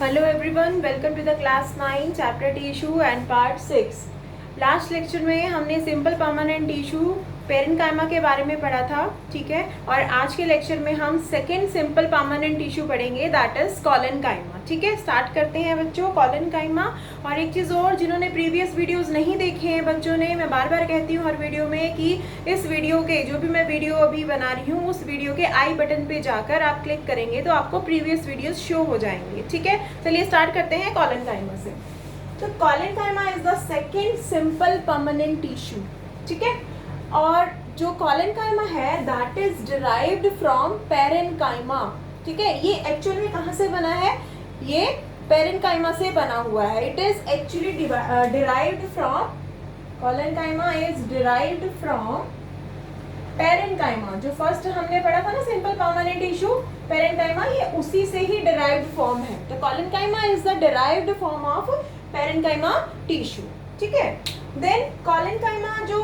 Hello everyone, welcome to the class 9 chapter tissue and part 6. Last lecture में हमने simple permanent tissue parenchyma के बारे में पढ़ा था, ठीक है। और आज के लेक्चर में हम सेकेंड सिंपल परमानेंट टिश्यू पढ़ेंगे, दैट इज कॉलेनकाइमा, ठीक है। स्टार्ट करते हैं बच्चों कॉलेनकाइमा। और एक चीज़ और, जिन्होंने प्रीवियस वीडियोस नहीं देखे हैं बच्चों ने, मैं बार बार कहती हूँ हर वीडियो में कि इस वीडियो के जो भी मैं वीडियो अभी बना रही हूँ उस वीडियो के आई बटन पे जाकर आप क्लिक करेंगे तो आपको प्रीवियस वीडियोस शो हो जाएंगे, ठीक है। चलिए स्टार्ट करते हैं कॉलेनकाइमा से। तो collenchyma is the second simple permanent tissue, ठीक है। और जो कॉलेनकाइमा है that is derived from parenchyma, ठीक है। ये एक्चुअली कहाँ से बना है? ये पेरेन्काइमा से बना हुआ है। It is actually derived from, collenchyma is derived from parenchyma. जो फर्स्ट हमने पढ़ा था ना सिंपल परमानेंट टिश्यू पेरेन्काइमा, ये उसी से ही डिराइव्ड फॉर्म है। तो collenchyma is the derived form of parenchyma tissue, ठीक है। देन कॉलेनकाइमा जो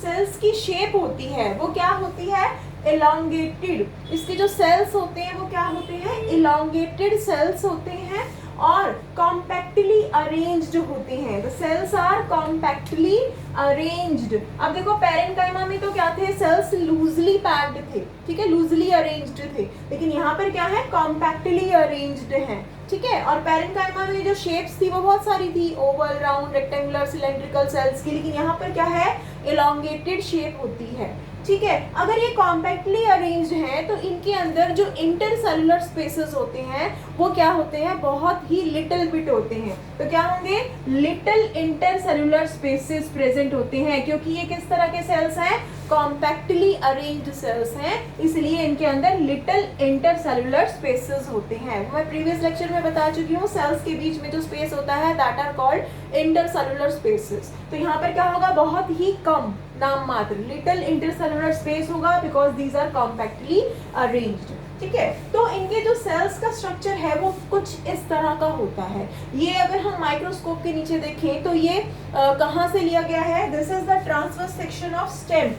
सेल्स की शेप होती है वो क्या होती है? एलोंगेटेड। इसके जो सेल्स होते हैं वो क्या होते हैं? एलोंगेटेड सेल्स होते हैं और कॉम्पैक्टली अरेंज्ड होते हैं। The cells are compactly arranged. अब देखो पेरेन्काइमा में तो क्या थे? सेल्स लूजली पैक्ड थे, ठीक है, लूजली अरेंज्ड थे। लेकिन यहाँ पर क्या है? कॉम्पैक्टली अरेंज्ड है, ठीक है। और पेरेन्काइमा में जो शेप्स थी वो बहुत सारी थी, oval, round, rectangular, cylindrical cells की। लेकिन यहाँ पर क्या है? एलोंगेटेड शेप होती है, ठीक है। अगर ये कॉम्पैक्टली अरेंज्ड है तो इनके अंदर जो इंटरसेलुलर स्पेसेस होते हैं वो क्या होते हैं? बहुत ही लिटिल बिट होते हैं। तो क्या होंगे? लिटिल इंटरसेलुलर स्पेसेस प्रेजेंट होते हैं, क्योंकि ये किस तरह के सेल्स हैं? कॉम्पैक्टली अरेंज्ड सेल्स हैं, इसलिए इनके अंदर लिटिल इंटरसेलुलर स्पेसेस होते हैं। मैं प्रीवियस लेक्चर में बता चुकी हूँ, सेल्स के बीच में जो स्पेस होता है that are called intercellular spaces. तो यहाँ पर क्या होगा? बहुत ही कम, नाम मात्र लिटिल इंटरसेलुलर स्पेस होगा, because these are compactly arranged, ठीक है। तो इनके जो सेल्स का स्ट्रक्चर है वो कुछ इस तरह का होता है। ये अगर हम माइक्रोस्कोप के नीचे देखें तो ये कहाँ से लिया गया है? This is the transverse section of stem,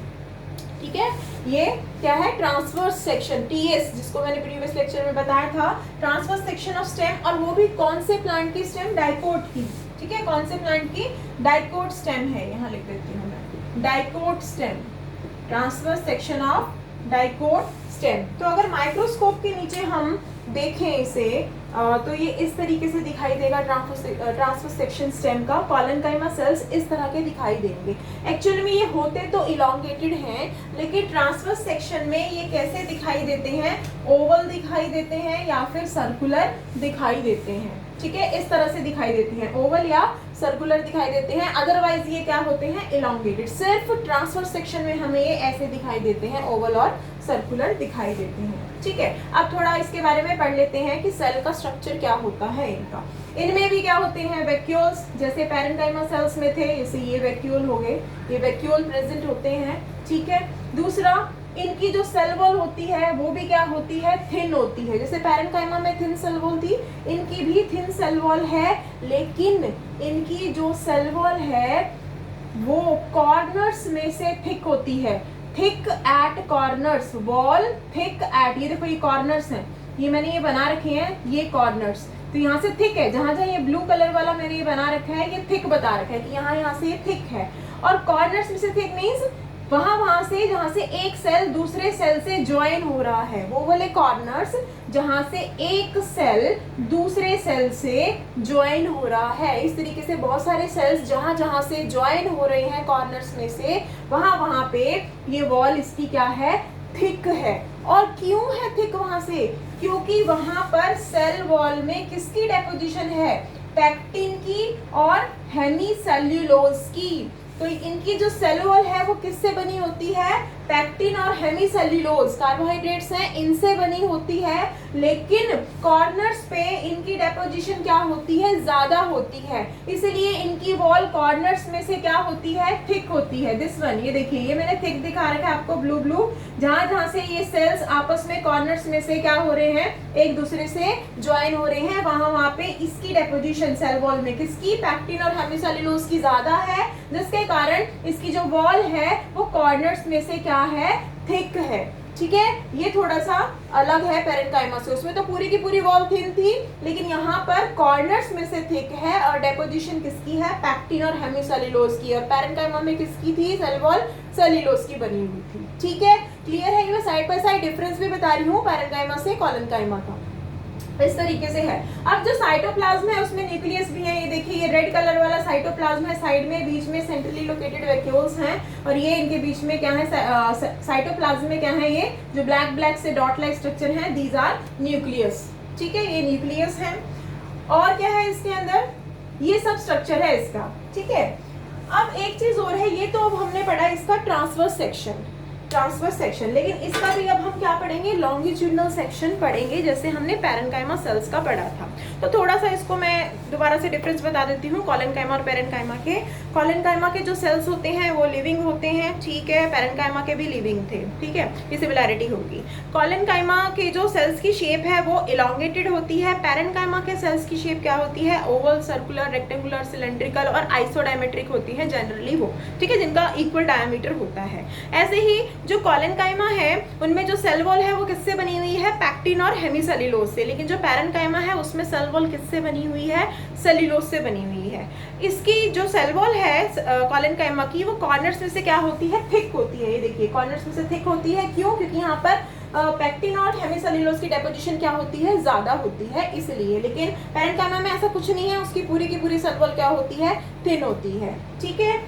ठीक है। ये क्या है? ट्रांसवर्स सेक्शन, टीएस, जिसको मैंने प्रीवियस लेक्चर में बताया था, ट्रांसवर्स सेक्शन ऑफ स्टेम। और वो भी कौन से प्लांट की स्टेम? डाइकोट की, ठीक है। कौन से प्लांट की? डाइकोट स्टेम है, यहाँ लिख देती हूँ मैं, dicot stem, transverse section of dicot stem. तो अगर माइक्रोस्कोप के नीचे हम देखें इसे तो ये इस तरीके से दिखाई देगा ट्रांसवर्स सेक्शन स्टेम का। कॉलेनकाइमा सेल्स इस तरह के दिखाई देंगे। एक्चुअली में ये होते तो इलोंगेटेड हैं, लेकिन ट्रांसवर्स सेक्शन में ये कैसे दिखाई देते हैं? ओवल दिखाई देते हैं या फिर सर्कुलर दिखाई देते हैं, ठीक है। इस तरह से दिखाई देते हैं, ओवल या सर्कुलर दिखाई देते हैं। अदरवाइज ये क्या होते हैं? इलोंगेटेड। सिर्फ ट्रांसवर्स सेक्शन में हमें ये ऐसे दिखाई देते हैं, ओवल और सर्कुलर दिखाई देते हैं, ठीक है। अब थोड़ा इसके बारे में पढ़ लेते हैं कि सेल का स्ट्रक्चर क्या होता है इनका। इनमें भी क्या होते हैं? वैक्यूल्स, जैसे पेरेन्काइमा सेल्स में थे, जैसे ये वैक्यूल हो गए, ये वैक्यूल प्रेजेंट होते हैं, ठीक है। दूसरा, इनकी जो सेल वॉल होती है वो भी क्या होती है? थिन होती है। जैसे पेरेन्काइमा में थिन सेल वॉल थी, इनकी भी थिन सेल वॉल है, लेकिन इनकी जो सेल वॉल है वो कॉर्नर्स में से थिक होती है। Thick eight corners, wall thick eight, ये देखो ये कॉर्नर्स हैं, ये मैंने ये बना रखे हैं, ये कॉर्नर्स। तो यहाँ से थिक है, जहां जहां ये ब्लू कलर वाला मैंने ये बना रखा है, ये थिक बता रखा है कि यहाँ से ये थिक है। और कॉर्नर्स में से थिक मीन्स वहां से जहां से एक सेल दूसरे सेल से ज्वाइन हो रहा है, वो वाले कॉर्नर्स जहां से एक सेल दूसरे सेल से ज्वाइन हो रहा है। इस तरीके से बहुत सारे सेल्स जहां जहां से ज्वाइन हो रहे हैं कॉर्नर्स में से, वहां पे ये वॉल इसकी क्या है? थिक है। और क्यों है थिक वहां से? क्योंकि वहां पर सेल वॉल में किसकी डेपोजिशन है? पैक्टिन की और हेमीसेल्यूलोज की। तो इनकी जो सेल वॉल है वो किससे बनी होती है? पैक्टिन और हेमीसेल्यूलोज कार्बोहाइड्रेट्स हैं, इनसे बनी होती है। लेकिन कॉर्नर्स पे इनकी डेपोजिशन क्या होती है? ज्यादा होती है, इसलिए इनकी वॉल कॉर्नर्स में से क्या होती है? थिक होती है। दिस वन, ये देखिए, ये मैंने थिक दिखा रखा है आपको, ब्लू ब्लू, जहां जहां से ये सेल्स आपस में कॉर्नर्स में से क्या हो रहे हैं? एक दूसरे से ज्वाइन हो रहे हैं, वहां पे इसकी डेपोजिशन सेल वॉल में किसकी? पैक्टिन और हेमीसेल्यूलोज की ज्यादा है, जिसके कारण इसकी जो वॉल है वो कॉर्नर्स में से क्या है? थिक है, ठीक है, ये थोड़ा सा अलग है पेरेन्काइमा से। उसमें तो पूरी की पूरी वॉल थिन थी, लेकिन यहाँ पर कॉर्नर्स में से थिक है। और डेपोजिशन किसकी है? पैक्टिन और हेमिसेल्यूलोज की। और पेरेन्काइमा में किसकी थी? सेल वॉल सेल्यूलोज की बनी हुई थी। ठीक है, क्लियर है? ये साइड बाय साइड डिफरेंस भी बता रही हूँ पेरेन्काइमा से कॉलेनकाइमा का, इस तरीके से है। अब जो साइटोप्लाज्म है उसमें न्यूक्लियस भी है। ये देखिए, ये रेड कलर वाला साइटोप्लाज्म है, साइड में, बीच में सेंट्रली लोकेटेड वैक्यूल्स हैं। और ये इनके बीच में क्या है? साइटोप्लाज्म में क्या है? ये जो ब्लैक ब्लैक से डॉट लाइक स्ट्रक्चर है, दीज आर न्यूक्लियस। ठीक है, ये न्यूक्लियस है। और क्या है इसके अंदर? ये सब स्ट्रक्चर है इसका। ठीक है, अब एक चीज और है, ये तो अब हमने पढ़ा इसका ट्रांसवर्स सेक्शन, लेकिन इसका भी अब हम क्या पढ़ेंगे? लॉन्गिट्यूडनल सेक्शन पढ़ेंगे, जैसे हमने पेरेन्काइमा सेल्स का पढ़ा था। तो थोड़ा सा इसको मैं दोबारा से डिफरेंस बता देती हूँ कॉलेनकाइमा और पेरेन्काइमा के। कॉलेनकाइमा के जो सेल्स होते हैं वो लिविंग होते हैं, ठीक है। पेरेन्काइमा के भी लिविंग थे, ठीक है, ये सिमिलैरिटी होगी। कॉलेनकाइमा के जो सेल्स की शेप है वो इलॉन्गेटेड होती है। पेरेन्काइमा के सेल्स की शेप क्या होती है? ओवल, सर्कुलर, रेक्टेंगुलर, सिलेंड्रिकल और आइसोडायमेट्रिक होती है जनरली वो, ठीक है, जिनका इक्वल डायमीटर होता है। ऐसे ही जो कॉलेनकाइमा है उनमें जो सेल वॉल है वो किससे बनी हुई है? पैक्टिन और हेमिसेल्यूलोज से। लेकिन जो पेरेन्काइमा है उसमें सेल वॉल किससे बनी हुई है? सेल्यूलोज से बनी हुई है। इसकी जो सेल वॉल है कॉलेनकाइमा की, वो कॉर्नर्स में से क्या होती है? थिक होती है। ये देखिए, कॉर्नर्स में से थिक होती है। क्यों? क्योंकि यहाँ पर पैक्टिन और हेमिसेल्यूलोज की डेपोजिशन क्या होती है? ज्यादा होती है, इसलिए। लेकिन पेरेन्काइमा में ऐसा कुछ नहीं है, उसकी पूरी की पूरी सेल वॉल क्या होती है? थिन होती है। ठीक है,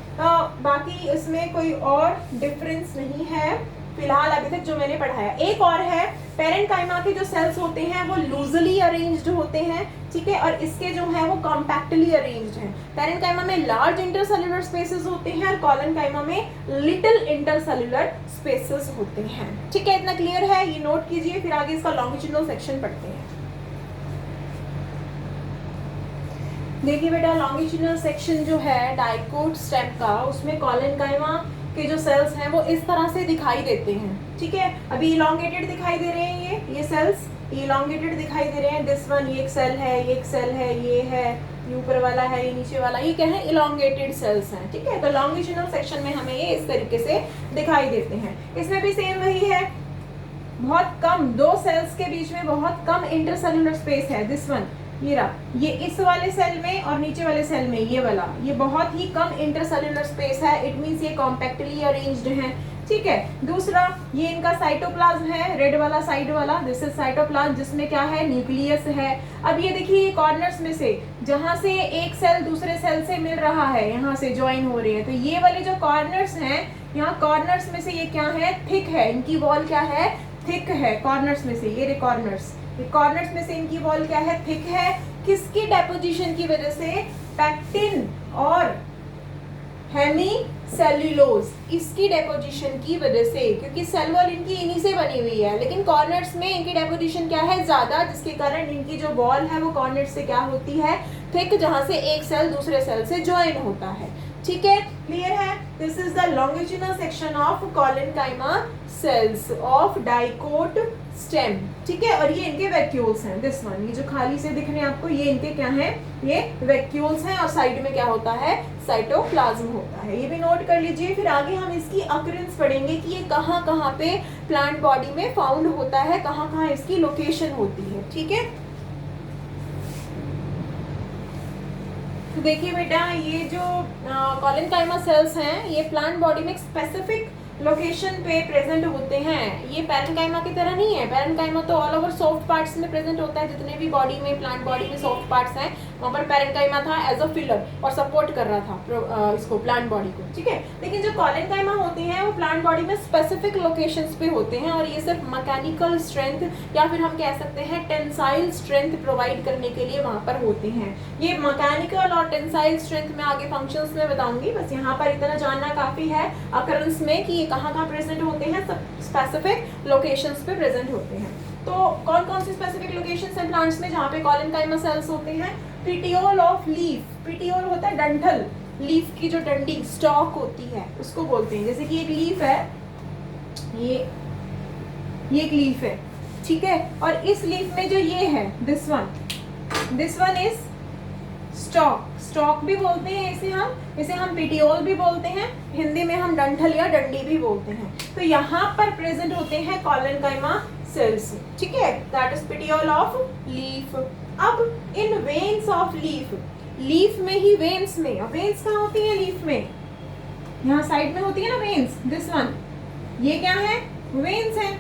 बाकी इसमें कोई और डिफरेंस नहीं है फिलहाल अभी तक जो मैंने पढ़ाया। एक और है, पेरेन्काइमा के जो सेल्स होते हैं वो लूजली अरेंज्ड होते हैं, ठीक है, और इसके जो है वो कॉम्पैक्टली अरेंज्ड हैं। पेरेन्काइमा में लार्ज इंटरसेल्युलर स्पेसेस होते हैं और कॉलेनकाइमा में लिटिल इंटरसेल्युलर स्पेसेस होते हैं। ठीक है, इतना क्लियर है? ये नोट कीजिए, फिर आगे इसका लॉन्गिट्यूडनल सेक्शन पढ़ते हैं। देखिए बेटा, लॉन्गिट्यूडनल सेक्शन जो है डाइकोट स्टेम का, उसमें कॉलेनकाइमा के जो सेल्स हैं वो इस तरह से दिखाई देते हैं। ठीक है, अभी इलॉन्गेटेड दिखाई दे रहे हैं, ये सेल्स इलॉन्गेटेड दिखाई दे रहे हैं। दिस वन, ये एक सेल है, ये एक सेल है, ये है, ये ऊपर वाला है, ये नीचे वाला, ये क्या है? इलॉन्गेटेड सेल्स हैं। ठीक है, तो लॉन्गिट्यूडनल सेक्शन में हमें ये इस तरीके से दिखाई देते हैं। इसमें भी सेम वही है, बहुत कम, दो सेल्स के बीच में बहुत कम इंटरसेल्युलर स्पेस है। दिस वन, ये रहा, ये इस वाले सेल में और नीचे वाले सेल में ये वाला, ये बहुत ही कम इंटरसेल्युलर स्पेस है। इट मींस ये कॉम्पैक्टली अरेंज्ड हैं। ठीक है, दूसरा, ये इनका साइटोप्लाज्म है, रेड वाला साइड वाला, दिस इज साइटोप्लाज्म, जिसमें क्या है? न्यूक्लियस है। अब ये देखिए, कॉर्नर्स में से जहां से एक सेल दूसरे सेल से मिल रहा है, यहाँ से ज्वाइन हो रही है, तो ये वाले जो कॉर्नर्स हैं, यहाँ कॉर्नर्स में से ये क्या है? थिक है, इनकी वॉल क्या है? थिक है। कॉर्नर्स में से ये कॉर्नर्स, ये कॉर्नर्स में से इनकी वॉल क्या है? थिक है। किसकी डेपोजिशन की वजह से? पैक्टिन और हेमिसेल्यूलोज, इसकी डेपोजिशन की वजह से, क्योंकि सेल वॉल इनकी इन्हीं से बनी हुई है। लेकिन कॉर्नर्स में इनकी डेपोजिशन क्या है? ज्यादा, जिसके कारण इनकी जो वॉल है वो कॉर्नर्स से क्या होती है? थिक, जहां से एक सेल दूसरे सेल से ज्वाइन होता है। ठीक है, क्लियर है? This is the longitudinal section of collenchyma cells of dicot stem. ठीक है, और ये इनके वैक्यूल्स हैं। दिस वन, ये जो खाली से दिख रहे हैं आपको, ये इनके क्या हैं? ये वैक्यूल्स हैं। और साइड में क्या होता है? साइटोप्लाज्म होता है। ये भी नोट कर लीजिए। फिर आगे हम इसकी अकरेंस पढ़ेंगे कि ये कहाँ कहाँ पे प्लांट बॉडी में फाउंड होता है, कहाँ कहाँ इसकी लोकेशन होती है। ठीक है, तो देखिए बेटा, ये जो कॉलेनकाइमा सेल्स हैं, ये प्लांट बॉडी में एक स्पेसिफिक लोकेशन पे प्रेजेंट होते हैं। ये पेरेन्काइमा की तरह नहीं है। पेरेन्काइमा तो ऑल ओवर सॉफ्ट पार्ट्स में प्रेजेंट होता है। जितने भी बॉडी में, प्लांट बॉडी में सॉफ्ट पार्ट्स हैं, वहाँ पर पेरेन्काइमा था एज अ फिलर और सपोर्ट कर रहा था इसको, प्लांट बॉडी को। ठीक है, लेकिन जो कॉलेनकाइमा होते हैं वो प्लांट बॉडी में स्पेसिफिक लोकेशंस पे होते हैं, और ये सिर्फ मैकेनिकल स्ट्रेंथ या फिर हम कह सकते हैं टेंसाइल स्ट्रेंथ प्रोवाइड करने के लिए वहाँ पर होते हैं। ये मैकेनिकल और टेंसाइल स्ट्रेंथ में आगे फंक्शंस में बताऊंगी, बस यहाँ पर इतना जानना काफी है अकरेंस में कि ये कहाँ कहाँ प्रेजेंट होते हैं। सब स्पेसिफिक लोकेशंस पे प्रेजेंट होते हैं। तो कौन कौन सी स्पेसिफिक लोकेशंस हैं प्लांट्स में जहाँ पे कॉलेनकाइमा सेल्स होते हैं? पिटियोल ऑफ लीफ, पिटियोल होता है डंठल, लीफ की जो डंडी स्टॉक होती है उसको बोलते हैं। जैसे कि एक लीफ है, ये एक लीफ है, ठीक है, और इस लीफ में जो ये है, this one is stock, stock भी बोलते हैं इसे हम पिटियोल भी बोलते हैं, हिंदी में हम डंठल या डंडी भी बोलते हैं। तो यहाँ पर प्रेजेंट होते हैं कॉलेनकाइमा सेल्स, ठीक है, that is petiole of leaf. अब इन वेन्स ऑफ लीफ, लीफ में ही वेन्स में, वेन्स कहाँ होती है लीफ में, यहाँ साइड में होती है ना वेन्स, दिस वन, ये क्या है वेन्स है।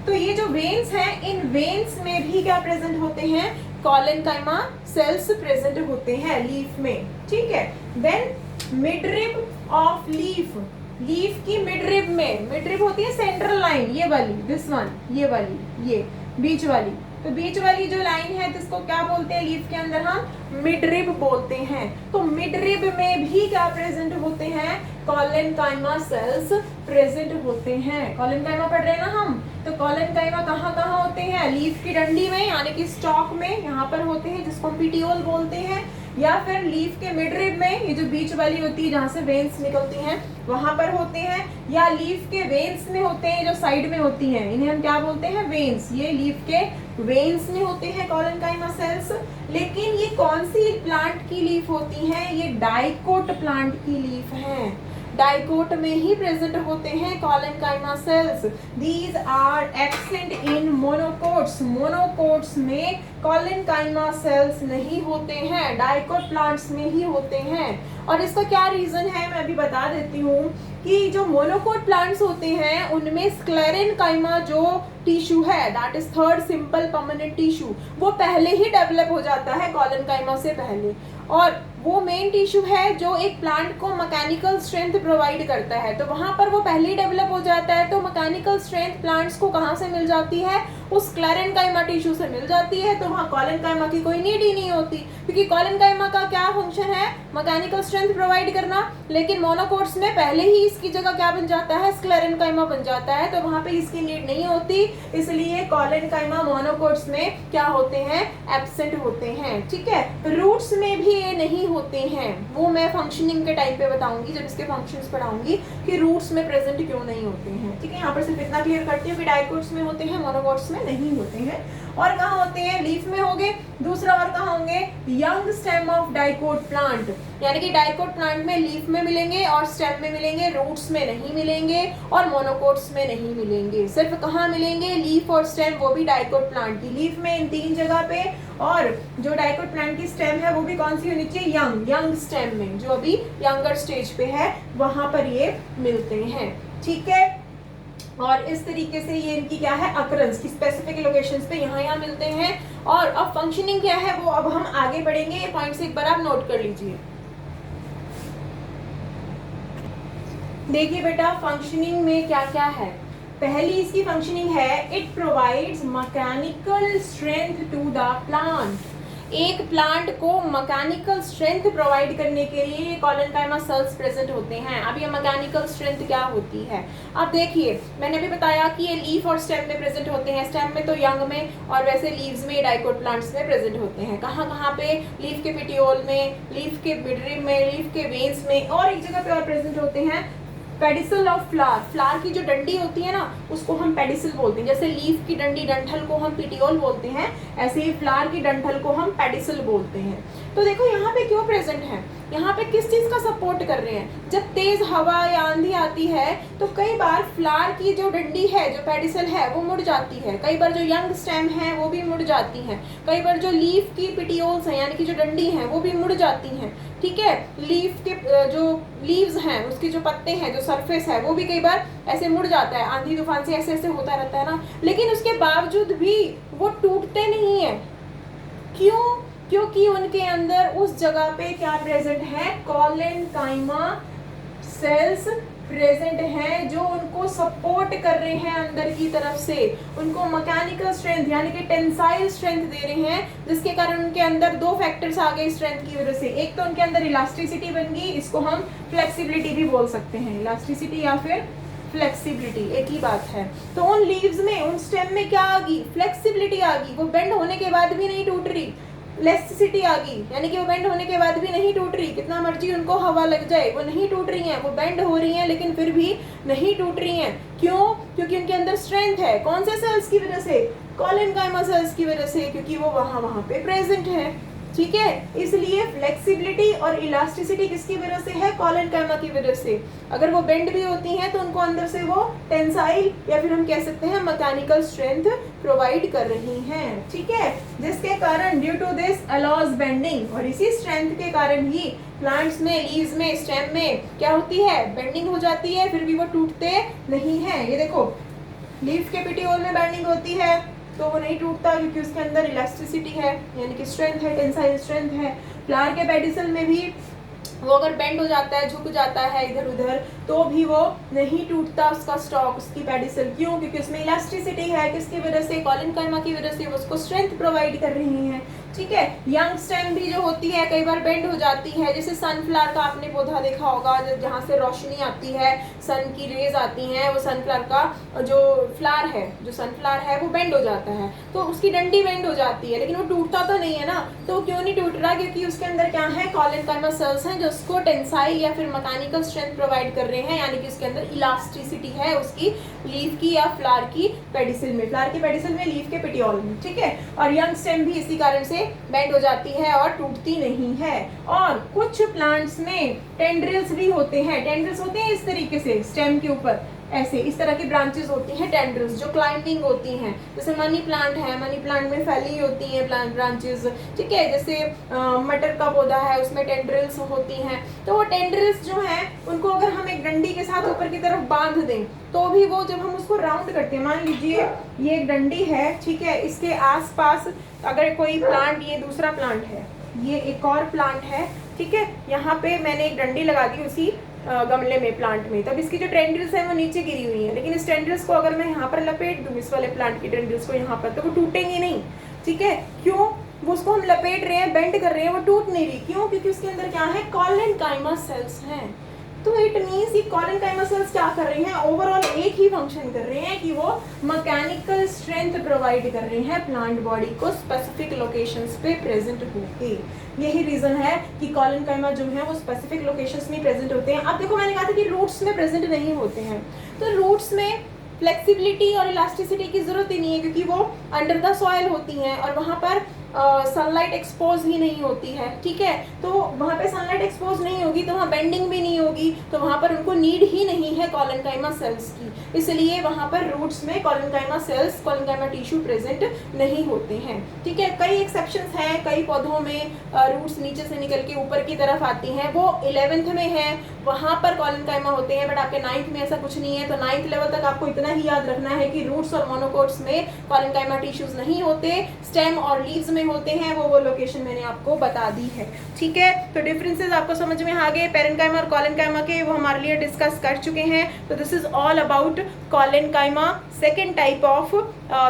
तो ये जो वेन्स हैं, इन वेन्स में भी क्या प्रेजेंट होते हैं, कॉलेनकाइमा सेल्स प्रेजेंट होते हैं लीफ में, ठीक है। Then midrib of leaf, leaf की मिडरिब में, मिडरिब होती है सेंट्रल लाइन, ये वाली, दिस वन, ये वाली, ये बीच वाली, तो बीच वाली जो लाइन है जिसको क्या बोलते हैं लीफ के अंदर हम मिडरिब बोलते हैं। तो मिडरिब में भी क्या प्रेजेंट होते हैं, कॉलेनकाइमा सेल्स प्रेजेंट होते हैं। कॉलेनकाइमा पढ़ रहे हैं ना हम, तो कॉलेनकाइमा कहाँ कहाँ होते हैं, लीफ की डंडी में यानी कि स्टॉक में, यहाँ पर होते हैं जिसको हम पिटियोल बोलते हैं, या फिर लीफ के मिडरिब में, ये जो बीच वाली होती है जहाँ से वेन्स निकलती हैं वहां पर होते हैं, या लीफ के वेन्स में होते हैं जो साइड में होती हैं, इन्हें हम क्या बोलते हैं वेन्स, ये लीफ के वेन्स में होते हैं कॉलेनकाइमा सेल्स। लेकिन ये कौन सी प्लांट की लीफ होती हैं, ये डाइकोट प्लांट की लीफ है, डाइकोट में ही प्रेजेंट होते हैं collenchyma cells. These are absent in monocots, monocots में कॉलेनकाइमा सेल्स नहीं होते हैं, डाइकोट प्लांट्स में ही होते हैं। और इसका क्या रीजन है मैं अभी बता देती हूँ कि जो मोनोकोट प्लांट्स होते हैं उनमें स्क्लेरेनकाइमा जो टिश्यू है, that is third simple permanent tissue, वो पहले ही डेवलप हो जाता है कॉलेनकाइमा से पहले, और वो मेन टिश्यू है जो एक प्लांट को मैकेनिकल स्ट्रेंथ प्रोवाइड करता है, तो वहां पर वो पहले ही डेवलप हो जाता है। तो मैकेनिकल स्ट्रेंथ प्लांट्स को कहाँ से मिल जाती है, उस स्क्लेरेनकाइमा टिश्यू से मिल जाती है, तो वहाँ कॉलेनकाइमा की कोई नीड ही नहीं होती, क्योंकि कॉलेनकाइमा का क्या फंक्शन है, मैकेनिकल स्ट्रेंथ प्रोवाइड करना। लेकिन मोनोकोट्स में पहले ही इसकी जगह क्या बन जाता है, स्क्लेरेनकाइमा बन जाता है, तो वहाँ पे इसकी नीड नहीं होती, इसलिए कॉलेनकाइमा मोनोकोट्स में क्या होते हैं, एब्सेंट होते हैं, ठीक है। रूट्स में भी ये नहीं होते हैं, वो मैं फंक्शनिंग के टाइम पे बताऊंगी जब इसके फंक्शंस पढ़ाऊंगी कि रूट्स में प्रेजेंट क्यों नहीं होते हैं, ठीक है। यहाँ पर सिर्फ इतना क्लियर करती हूँ कि डाइकोट्स में होते हैं, मोनोकोट्स में नहीं होते हैं। और कहाँ होते हैं, लीफ में होंगे, दूसरा और कहाँ होंगे, young stem of dicot plant, यानी कि डाइकोट प्लांट में लीफ में मिलेंगे और स्टेम में मिलेंगे, रूट्स में नहीं मिलेंगे और मोनोकोट्स में नहीं मिलेंगे। सिर्फ कहाँ मिलेंगे, लीफ और स्टेम, वो भी डाइकोट प्लांट की, लीफ में इन 3 जगह पे, और जो डाइकोट प्लांट की स्टेम है वो भी कौन सी होनी चाहिए, यंग स्टेम में, जो अभी यंगर स्टेज पे है वहां पर ये मिलते हैं, ठीक है। और इस तरीके से ये इनकी क्या है, अकरेंस की स्पेसिफिक लोकेशंस पे यहाँ मिलते हैं। और अब फंक्शनिंग क्या है वो अब हम आगे बढ़ेंगे, ये पॉइंट्स एक बार आप नोट कर लीजिए। देखिए बेटा फंक्शनिंग में क्या क्या है, पहली इसकी फंक्शनिंग है, it provides mechanical strength to the plant, एक प्लांट को मैकेनिकल स्ट्रेंथ प्रोवाइड करने के लिए कॉलेनकाइमा सेल्स प्रेजेंट होते हैं। अब ये मैकेनिकल स्ट्रेंथ क्या होती है, अब देखिए मैंने भी बताया कि ये लीफ और स्टेम में प्रेजेंट होते हैं, स्टेम में तो यंग में, और वैसे लीव्स में, डाइकोट प्लांट्स में प्रेजेंट होते हैं। कहाँ कहाँ पे, लीफ के पिटियोल में, लीफ के मिडरिब में, लीफ के वेन्स में, और एक जगह पे और प्रेजेंट होते हैं, पेडिसल ऑफ फ्लावर, फ्लावर की जो डंडी होती है ना उसको हम पेडिसल बोलते हैं, जैसे लीफ की डंडी डंठल को हम पिटियोल बोलते हैं, ऐसे ही फ्लावर की डंठल को हम पेडिसल बोलते हैं। तो देखो यहाँ पे क्यों प्रेजेंट है, यहाँ पे किस चीज का सपोर्ट कर रहे हैं, जब तेज हवा या आंधी आती है तो कई बार फ्लावर की जो डंडी है, जो पेडिसल है वो मुड़ जाती है, कई बार जो यंग स्टेम है वो भी मुड़ जाती हैं, कई बार जो लीफ की पिटियोल्स हैं यानी कि जो डंडी है वो भी मुड़ जाती हैं, ठीक है। लीफ के जो लीव्स हैं, उसके जो पत्ते हैं, जो सरफेस है वो भी कई बार ऐसे मुड़ जाता है, आंधी तूफान से ऐसे ऐसे होता रहता है ना, लेकिन उसके बावजूद भी वो टूटते नहीं है, क्यों, क्योंकि उनके अंदर उस जगह पे क्या प्रेजेंट है, कॉलेनकाइमा सेल्स प्रेजेंट हैं जो उनको सपोर्ट कर रहे हैं अंदर की तरफ से, उनको मैकेनिकल स्ट्रेंथ यानी कि टेंसाइल स्ट्रेंथ दे रहे हैं, जिसके कारण उनके अंदर 2 फैक्टर्स आ गए स्ट्रेंथ की वजह से। एक तो उनके अंदर इलास्टिसिटी बन गई, इसको हम फ्लेक्सिबिलिटी भी बोल सकते हैं, इलास्टिसिटी या फिर फ्लेक्सिबिलिटी एक ही बात है। तो उन लीव्स में, उन स्टेम में क्या आ गई, फ्लेक्सिबिलिटी आ गई, वो बेंड होने के बाद भी नहीं टूट रही, इलास्टिसिटी आ गई, यानी कि वो बेंड होने के बाद भी नहीं टूट रही, कितना मर्जी उनको हवा लग जाए वो नहीं टूट रही हैं, वो बेंड हो रही हैं लेकिन फिर भी नहीं टूट रही हैं। क्यों, क्योंकि उनके अंदर स्ट्रेंथ है, कौन से सेल्स की वजह से, कॉलेनकाइमा सेल्स की वजह से, क्योंकि वो वहां पे प्रेजेंट है, ठीक है। इसलिए फ्लेक्सिबिलिटी और इलास्टिसिटी किसकी वजह से है, कोलेनकाइमा की वजह से। अगर वो बेंड भी होती हैं तो उनको अंदर से वो टेंसाइल या फिर हम कह सकते हैं मैकेनिकल स्ट्रेंथ प्रोवाइड कर रही हैं, ठीक है, जिसके कारण due to this allows bending, और इसी स्ट्रेंथ के कारण ही प्लांट्स में, लीव्स में, स्टेम में क्या होती है, बेंडिंग हो जाती है, फिर भी वो टूटते नहीं हैं। ये देखो लीफ के पेटियोल में बेंडिंग होती है तो वो नहीं टूटता क्योंकि उसके अंदर इलास्टिसिटी है, यानी कि स्ट्रेंथ है, टेंसाइल स्ट्रेंथ है। फ्लावर के पेडिसल में भी वो अगर बेंड हो जाता है, झुक जाता है इधर उधर, तो भी वो नहीं टूटता उसका स्टॉक, उसकी पेडिसल। क्यों? क्योंकि उसमें इलास्टिसिटी है। किसकी वजह से, कोलेनकाइमा की वजह से। वो उसको स्ट्रेंथ प्रोवाइड कर रही हैं, ठीक है। यंग स्टेम भी जो होती है कई बार बेंड हो जाती है, जैसे सनफ्लावर का आपने पौधा देखा होगा, जहाँ से रोशनी आती है, सन की रेज आती हैं, वो सनफ्लावर का जो फ्लावर है, जो सनफ्लावर है वो बेंड हो जाता है, तो उसकी डंडी बेंड हो जाती है, लेकिन वो टूटता तो नहीं है ना। तो क्यों नहीं टूट रहा? क्योंकि उसके अंदर क्या है, कोलेनकाइमा सेल्स हैं जो उसको टेंसाइल या फिर मैकेनिकल स्ट्रेंथ प्रोवाइड कर रहे हैं, यानी कि उसके अंदर इलास्टिसिटी है उसकी लीफ की या फ्लावर की पेडिसल में, फ्लावर के पेडिसल में, लीफ के पेटियोल में, ठीक है। और यंग स्टेम भी इसी कारण से बेंड हो जाती है और टूटती नहीं है। और कुछ प्लांट्स में टेंड्रिल्स भी होते हैं, टेंड्रिल्स होते हैं इस तरीके से स्टेम के ऊपर, ऐसे इस तरह की ब्रांचेस होती हैं टेंड्रिल्स जो क्लाइंबिंग होती हैं। जैसे मनी प्लांट है, मनी प्लांट में फैली होती हैं प्लांट ब्रांचेस, ठीक है। जैसे मटर का पौधा है उसमें टेंड्रिल्स होती हैं। तो वो टेंड्रिल्स जो हैं उनको अगर हम एक डंडी के साथ ऊपर की तरफ बांध दें तो भी वो, जब हम उसको राउंड करते हैं, मान लीजिए ये एक डंडी है, ठीक है, इसके आसपास अगर कोई प्लांट, ये दूसरा प्लांट है, ये एक और प्लांट है, ठीक है, यहाँ पे मैंने एक डंडी लगा दी उसी गमले में, प्लांट में, तब इसकी जो टेंड्रिल्स है वो नीचे गिरी हुई है, लेकिन इस टेंड्रिल्स को अगर मैं यहाँ पर लपेट दूँ, इस वाले प्लांट की टेंड्रिल्स को यहाँ पर, तो वो टूटेंगी नहीं, ठीक है। क्यों? वो उसको हम लपेट रहे हैं, बेंड कर रहे हैं, वो टूट नहीं रही। क्यों? क्योंकि उसके अंदर क्या है, कोलेनकाइमा सेल्स हैं। तो इट मीन्स ये कोलेनकाइमा सेल्स क्या कर रही हैं, ओवरऑल एक ही फंक्शन कर रहे हैं कि वो मैकेनिकल स्ट्रेंथ प्रोवाइड कर रहे हैं प्लांट बॉडी को स्पेसिफिक लोकेशंस पे प्रेजेंट होके। यही रीजन है कि कोलेनकाइमा जो है वो स्पेसिफिक लोकेशंस में प्रेजेंट होते हैं। अब देखो मैंने कहा था कि रूट्स में प्रेजेंट नहीं होते हैं, तो रूट्स में फ्लेक्सिबिलिटी और इलास्टिसिटी की जरूरत ही नहीं है क्योंकि वो अंडर द सॉइल होती हैं और वहाँ पर सनलाइट एक्सपोज ही नहीं होती है, ठीक है। तो वहाँ पे सनलाइट एक्सपोज नहीं होगी तो वहाँ बेंडिंग भी नहीं होगी, तो वहाँ पर उनको नीड ही नहीं है कोलेनकाइमा सेल्स की, इसलिए वहाँ पर रूट्स में collenchyma cells, collenchyma tissue present नहीं होते हैं, ठीक है। कई एक्सेप्शंस हैं, कई पौधों में रूट्स नीचे से निकल के ऊपर की तरफ आती हैं, वो 11th में है, वहाँ पर कोलेनकाइमा होते हैं, बट आपके 9th में ऐसा कुछ नहीं है। तो 9th लेवल तक आपको इतना ही याद रखना है कि रूट्स और मोनोकोट्स में कोलेनकाइमा टिश्यूज नहीं होते, स्टेम और लीव्स में होते हैं, वो लोकेशन मैंने आपको बता दी है, ठीक है। तो डिफरेंसेस आपको समझ में आ गए पेरेन्काइमा और कोलेनकाइमा के, वो हमारे लिए डिस्कस कर चुके हैं। तो this is all about collenchyma, second type of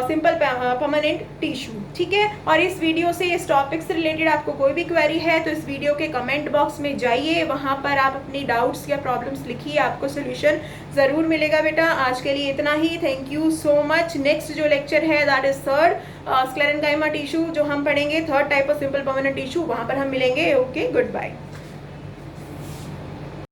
simple permanent tissue, ठीक है। और इस वीडियो से, इस टॉपिक से रिलेटेड आपको कोई भी क्वेरी है तो इस वीडियो के कमेंट बॉक्स में जाइए, वहाँ पर आप अपनी डाउट्स या प्रॉब्लम्स लिखिए, आपको सोल्यूशन ज़रूर मिलेगा बेटा। आज के लिए इतना ही, thank you so much. Next जो लेक्चर है that is third sclerenchyma tissue जो हम पढ़ेंगे, third type of simple permanent tissue, वहाँ पर हम मिलेंगे। Okay, good bye.